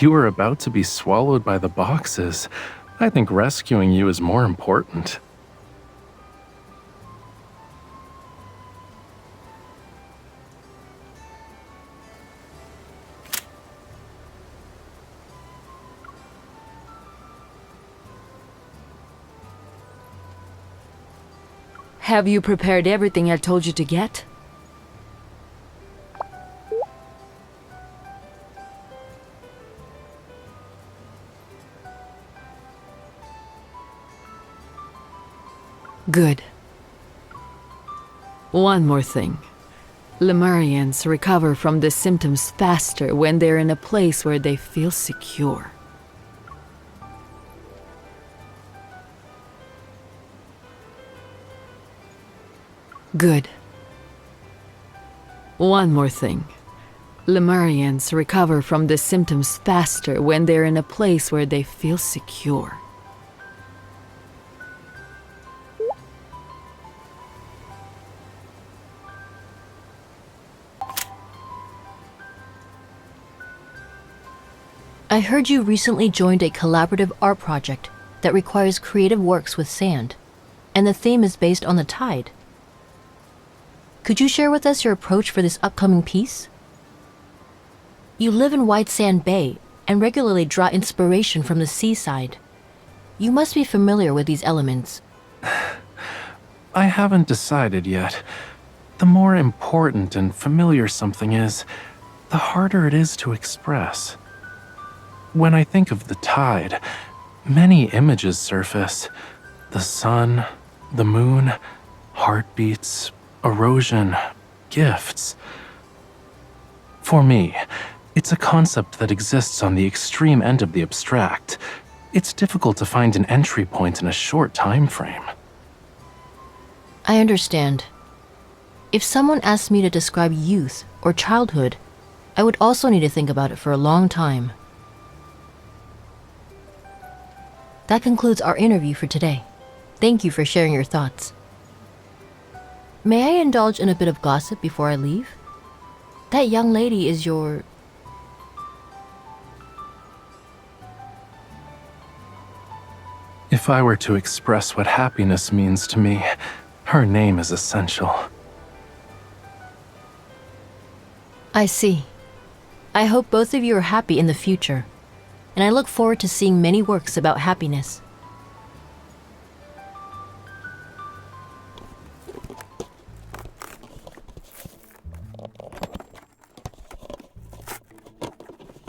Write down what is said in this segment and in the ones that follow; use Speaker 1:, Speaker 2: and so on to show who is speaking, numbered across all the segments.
Speaker 1: You were about to be swallowed by the boxes. I think rescuing you is more important.
Speaker 2: Have you prepared everything I told you to get? Good. One more thing. Lemurians recover from the symptoms faster when they're in a place where they feel secure. Good. One more thing. Lemurians recover from the symptoms faster when they're in a place where they feel secure.
Speaker 3: I heard you recently joined a collaborative art project that requires creative works with sand, and the theme is based on the tide. Could you share with us your approach for this upcoming piece? You live in White Sand Bay and regularly draw inspiration from the seaside. You must be familiar with these elements.
Speaker 1: I haven't decided yet. The more important and familiar something is, the harder it is to express. When I think of the tide, many images surface. The sun, the moon, heartbeats, erosion, gifts. For me, it's a concept that exists on the extreme end of the abstract. It's difficult to find an entry point in a short time frame.
Speaker 3: I understand. If someone asked me to describe youth or childhood, I would also need to think about it for a long time. That concludes our interview for today. Thank you for sharing your thoughts. May I indulge in a bit of gossip before I leave? That young lady is your...
Speaker 1: If I were to express what happiness means to me, her name is essential.
Speaker 3: I see. I hope both of you are happy in the future, and I look forward to seeing many works about happiness.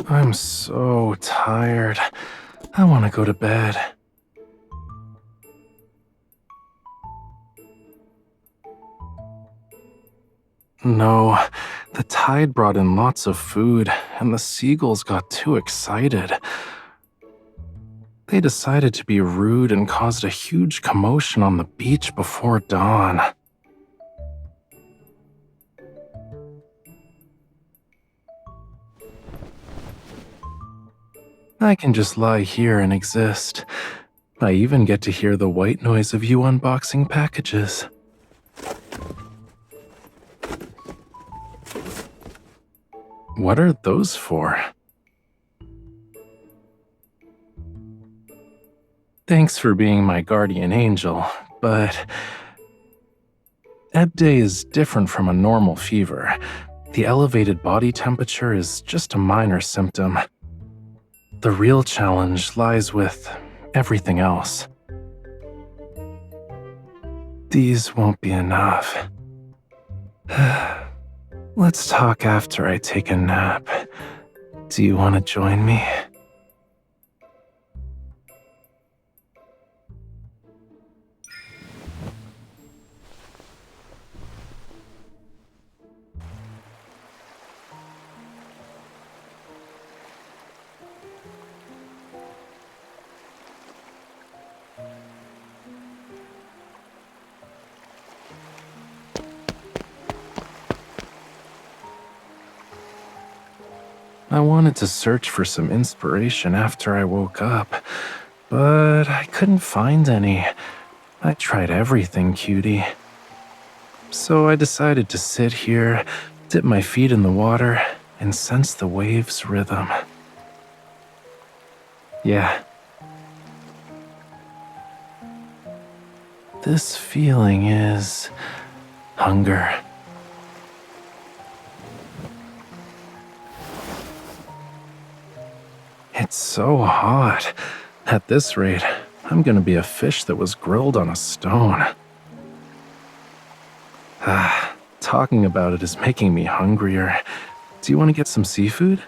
Speaker 1: I'm so tired. I want to go to bed. No, the tide brought in lots of food, and the seagulls got too excited. They decided to be rude and caused a huge commotion on the beach before dawn. I can just lie here and exist. I even get to hear the white noise of you unboxing packages. What are those for? Thanks for being my guardian angel, but Ebb Day is different from a normal fever. The elevated body temperature is just a minor symptom. The real challenge lies with everything else. These won't be enough. Let's talk after I take a nap. Do you want to join me? I wanted to search for some inspiration after I woke up, but I couldn't find any. I tried everything, cutie. So I decided to sit here, dip my feet in the water, and sense the waves' rhythm. Yeah. This feeling is hunger. It's so hot. At this rate, I'm gonna be a fish that was grilled on a stone. Talking about it is making me hungrier. Do you want to get some seafood?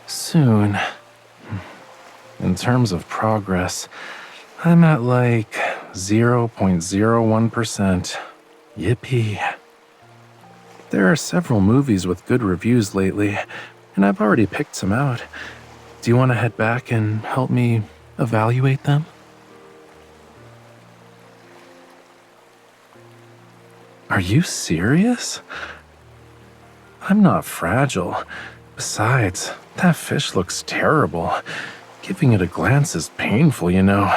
Speaker 1: Soon. In terms of progress, I'm at like 0.01%. Yippee. There are several movies with good reviews lately, and I've already picked some out. Do you want to head back and help me evaluate them? Are you serious? I'm not fragile. Besides, that fish looks terrible. Giving it a glance is painful, you know.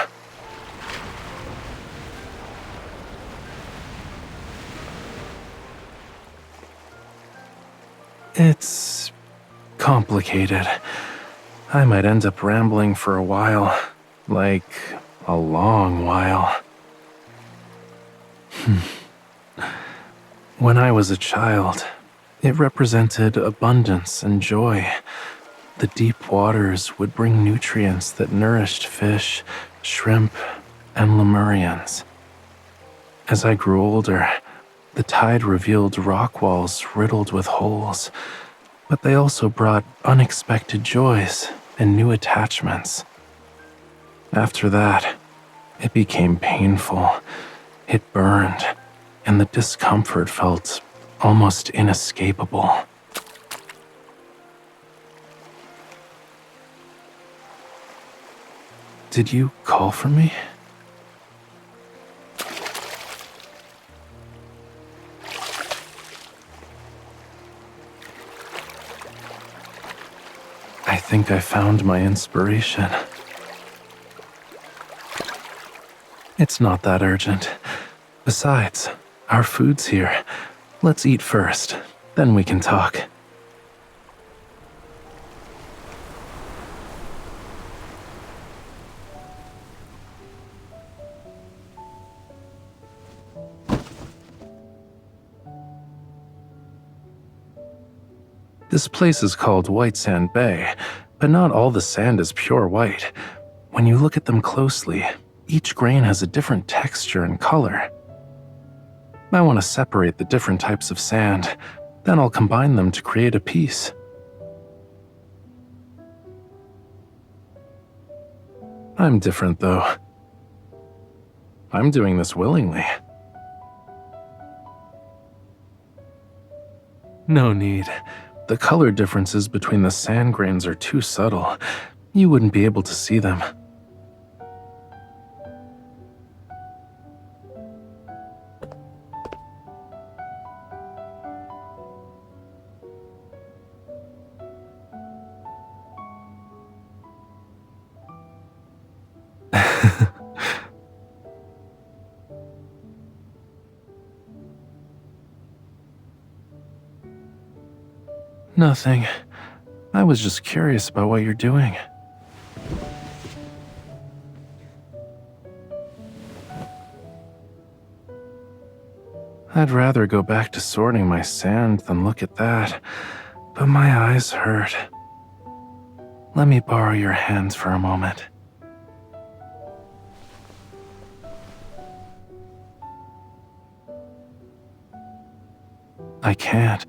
Speaker 1: It's complicated. I might end up rambling for a while, like a long while. When I was a child, it represented abundance and joy. The deep waters would bring nutrients that nourished fish, shrimp, and lemurians. As I grew older, the tide revealed rock walls riddled with holes, but they also brought unexpected joys and new attachments. After that, it became painful. It burned, and the discomfort felt almost inescapable. Did you call for me? I think I found my inspiration. It's not that urgent. Besides, our food's here. Let's eat first, then we can talk. This place is called White Sand Bay, but not all the sand is pure white. When you look at them closely, each grain has a different texture and color. I want to separate the different types of sand, then I'll combine them to create a piece. I'm different, though. I'm doing this willingly. No need. The color differences between the sand grains are too subtle. You wouldn't be able to see them. Nothing. I was just curious about what you're doing. I'd rather go back to sorting my sand than look at that, but my eyes hurt. Let me borrow your hands for a moment. I can't.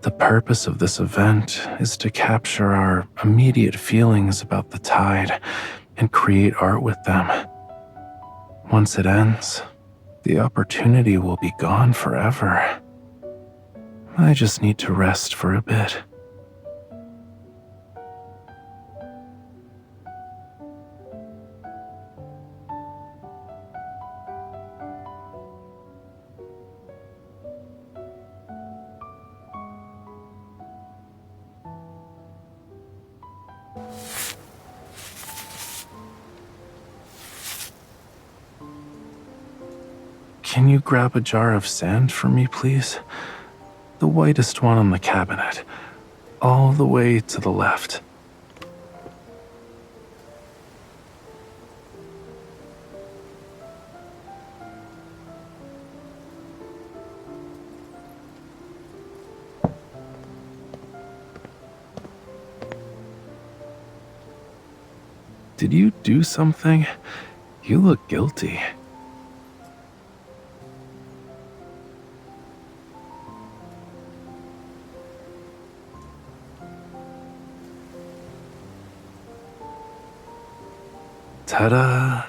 Speaker 1: The purpose of this event is to capture our immediate feelings about the tide and create art with them. Once it ends, the opportunity will be gone forever. I just need to rest for a bit. can you grab a jar of sand for me, please? The whitest one on the cabinet, all the way to the left. Did you do something? You look guilty. Ta-da!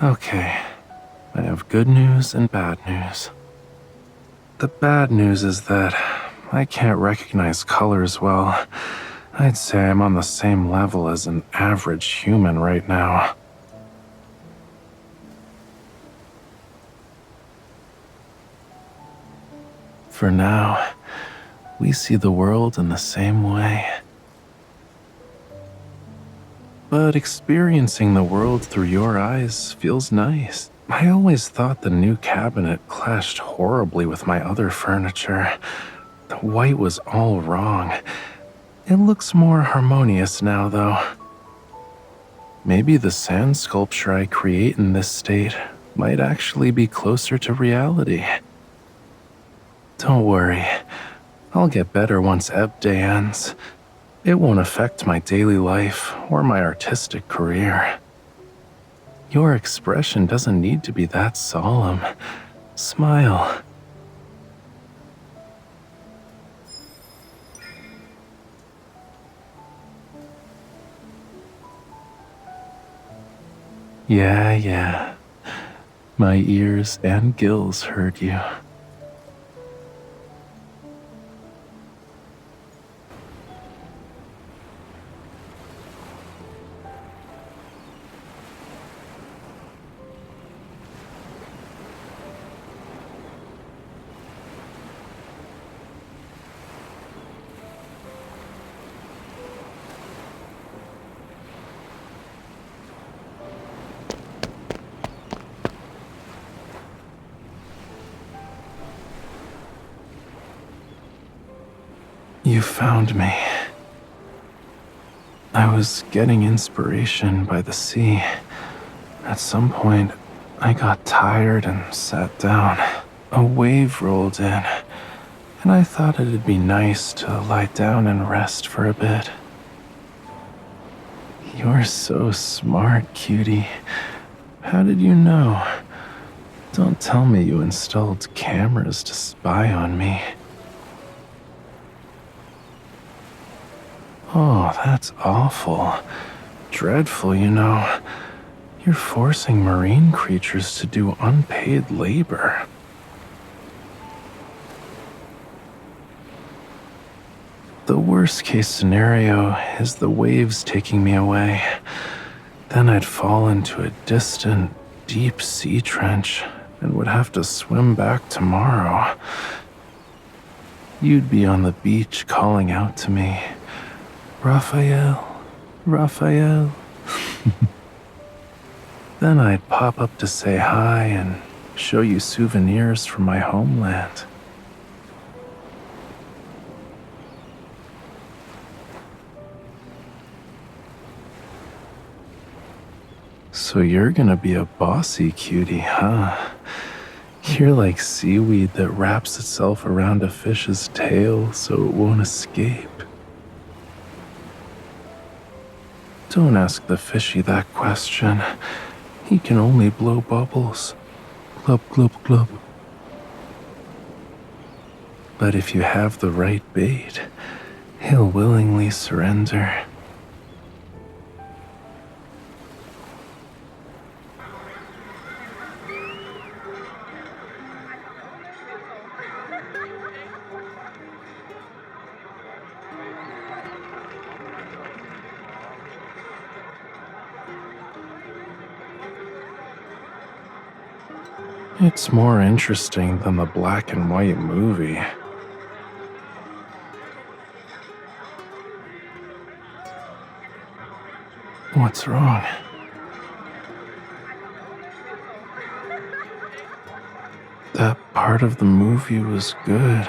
Speaker 1: Okay, I have good news and bad news. The bad news is that I can't recognize colors well. I'd say I'm on the same level as an average human right now. For now, we see the world in the same way. But experiencing the world through your eyes feels nice. I always thought the new cabinet clashed horribly with my other furniture. The white was all wrong. It looks more harmonious now, though. Maybe the sand sculpture I create in this state might actually be closer to reality. Don't worry, I'll get better once Ebb Day ends. It won't affect my daily life or my artistic career. Your expression doesn't need to be that solemn. Smile. Yeah. My ears and gills heard you. You found me. I was getting inspiration by the sea. At some point, I got tired and sat down. A wave rolled in, and I thought it'd be nice to lie down and rest for a bit. You're so smart, cutie. How did you know? Don't tell me you installed cameras to spy on me. Oh, that's awful. Dreadful, you know. You're forcing marine creatures to do unpaid labor. The worst case scenario is the waves taking me away. Then I'd fall into a distant, deep sea trench and would have to swim back tomorrow. You'd be on the beach calling out to me, Rafayel, Rafayel. Then I'd pop up to say hi and show you souvenirs from my homeland. So you're gonna be a bossy cutie, huh? You're like seaweed that wraps itself around a fish's tail so it won't escape. Don't ask the fishy that question. He can only blow bubbles. Glub, glub, glub. But if you have the right bait, he'll willingly surrender. It's more interesting than the black and white movie. What's wrong? That part of the movie was good.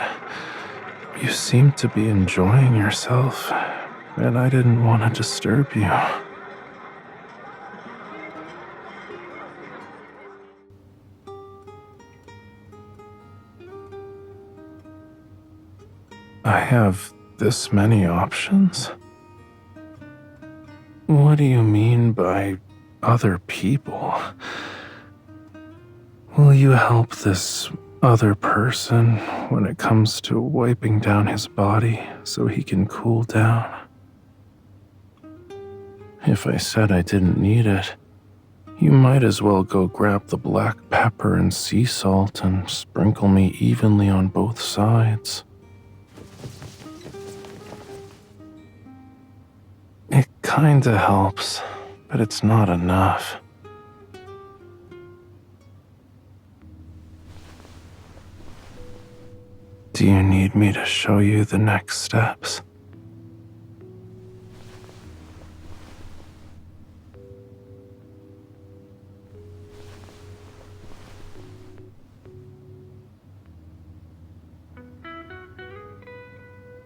Speaker 1: You seemed to be enjoying yourself, and I didn't want to disturb you. I have this many options? What do you mean by other people? Will you help this other person when it comes to wiping down his body so he can cool down? If I said I didn't need it, you might as well go grab the black pepper and sea salt and sprinkle me evenly on both sides. It kinda helps, but it's not enough. Do you need me to show you the next steps?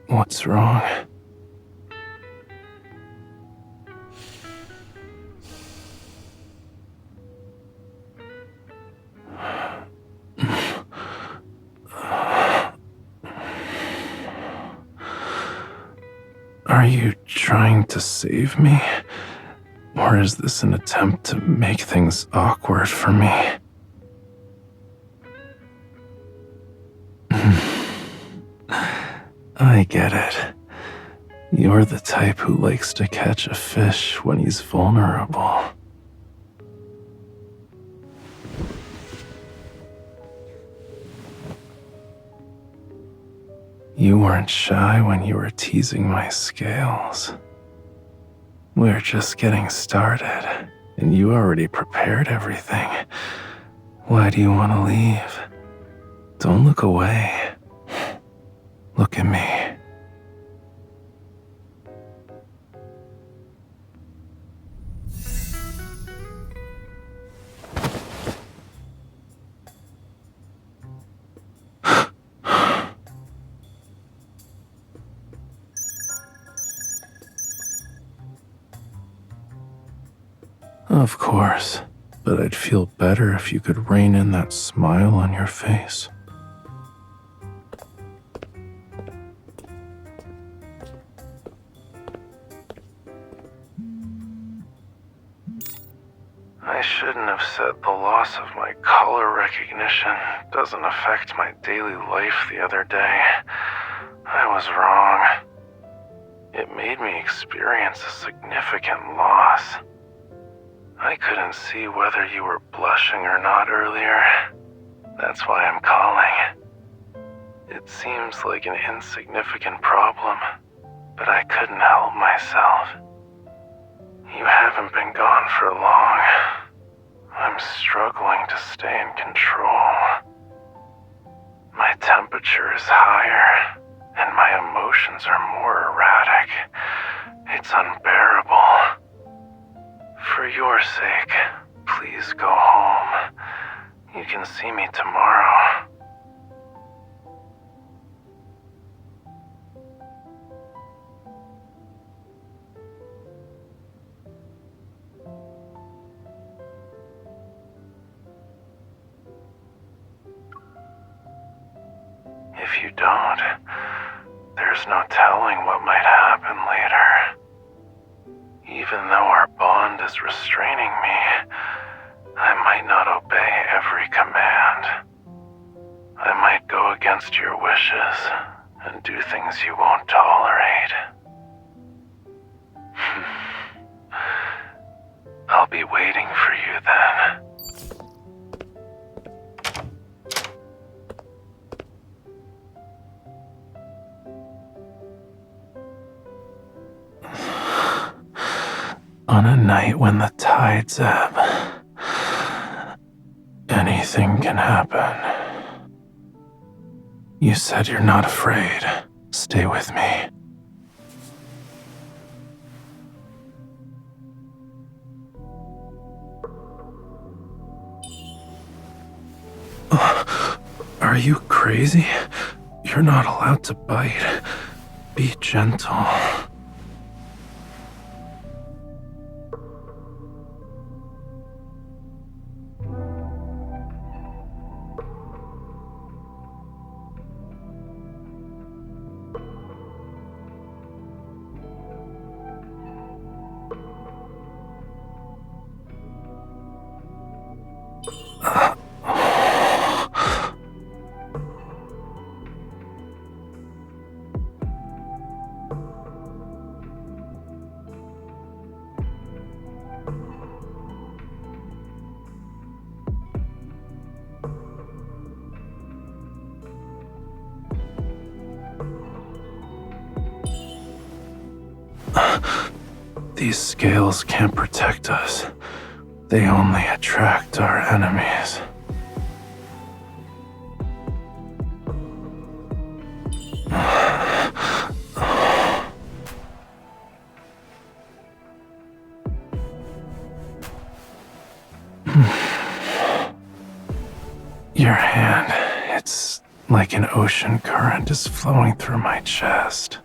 Speaker 1: What's wrong? Are you trying to save me? Or is this an attempt to make things awkward for me? I get it. You're the type who likes to catch a fish when he's vulnerable. You weren't shy when you were teasing my scales. We're just getting started, and you already prepared everything. Why do you want to leave? Don't look away. Look at me. Of course, but I'd feel better if you could rein in that smile on your face. I shouldn't have said the loss of my color recognition doesn't affect my daily life the other day. I was wrong. It made me experience a significant loss. I couldn't see whether you were blushing or not earlier. That's why I'm calling. It seems like an insignificant problem, but I couldn't help myself. You haven't been gone for long. I'm struggling to stay in control. My temperature is higher, and my emotions are more erratic. It's unbearable. For your sake, please go home. You can see me tomorrow. If you don't, there's no telling what might happen later. Even though our bond is restraining me, I might not obey every command. I might go against your wishes and do things you won't tolerate. I'll be waiting for you then. On a night when the tides ebb, anything can happen. You said you're not afraid. Stay with me. Are you crazy? You're not allowed to bite. Be gentle. These scales can't protect us. They only attract our enemies. Your hand, it's like an ocean current is flowing through my chest.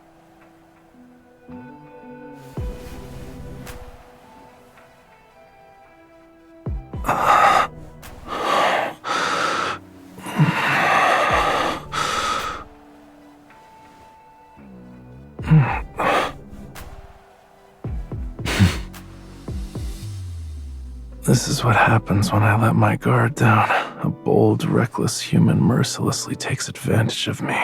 Speaker 1: This is what happens when I let my guard down. A bold, reckless human mercilessly takes advantage of me.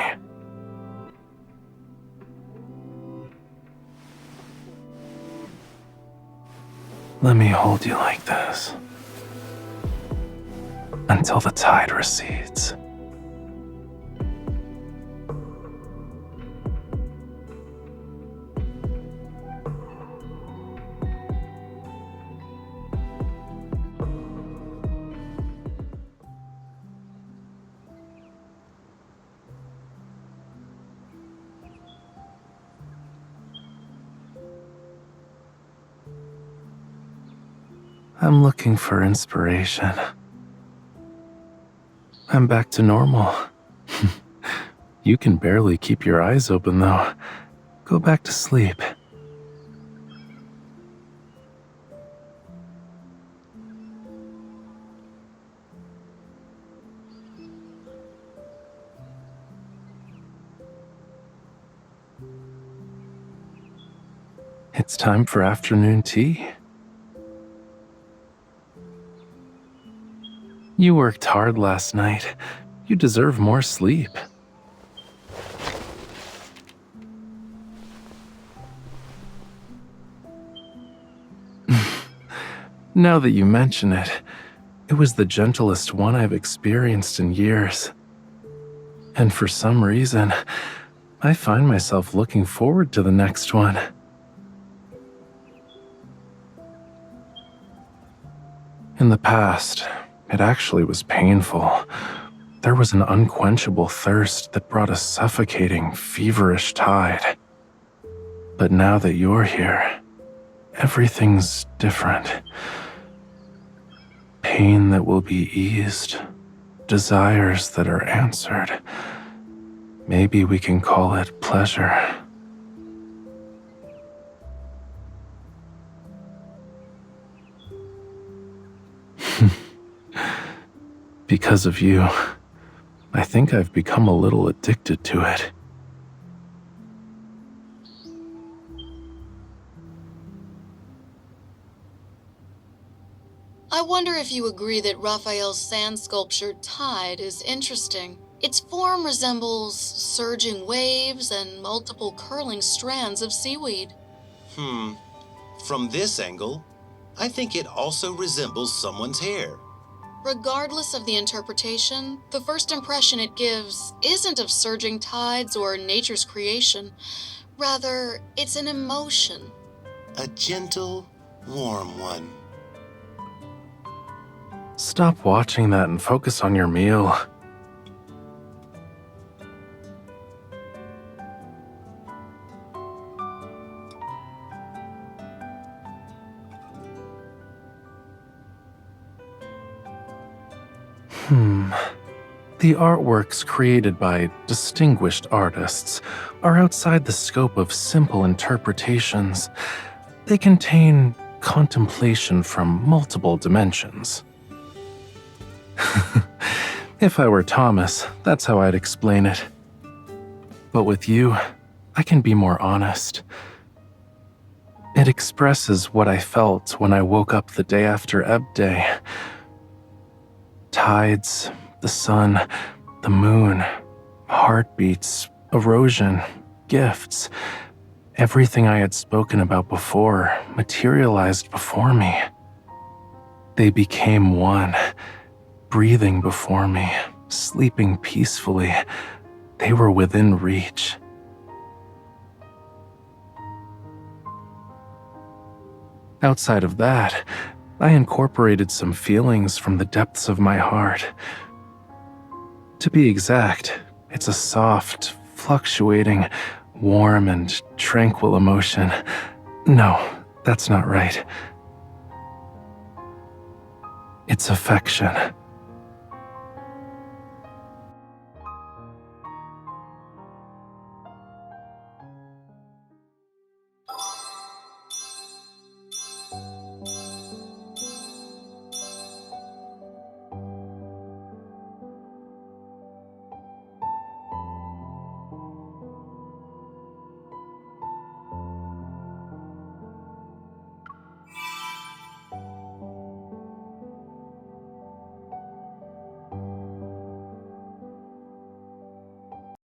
Speaker 1: Let me hold you like this until the tide recedes. I'm looking for inspiration. I'm back to normal. You can barely keep your eyes open, though. Go back to sleep. It's time for afternoon tea. You worked hard last night. You deserve more sleep. Now that you mention it, it was the gentlest one I've experienced in years. And for some reason, I find myself looking forward to the next one. In the past, it actually was painful. There was an unquenchable thirst that brought a suffocating, feverish tide. But now that you're here, everything's different. Pain that will be eased, desires that are answered. Maybe we can call it pleasure. Because of you, I think I've become a little addicted to it.
Speaker 4: I wonder if you agree that Raphael's sand sculpture Tide is interesting. Its form resembles surging waves and multiple curling strands of seaweed.
Speaker 5: From this angle, I think it also resembles someone's hair.
Speaker 4: Regardless of the interpretation, the first impression it gives isn't of surging tides or nature's creation. Rather, it's an emotion.
Speaker 5: A gentle, warm one.
Speaker 1: Stop watching that and focus on your meal. The artworks created by distinguished artists are outside the scope of simple interpretations. They contain contemplation from multiple dimensions. If I were Thomas, that's how I'd explain it. But with you, I can be more honest. It expresses what I felt when I woke up the day after Ebb Day. Tides, the sun, the moon, heartbeats, erosion, gifts. Everything I had spoken about before materialized before me. They became one, breathing before me, sleeping peacefully. They were within reach. Outside of that, I incorporated some feelings from the depths of my heart. To be exact, it's a soft, fluctuating, warm and tranquil emotion. No, that's not right. It's affection.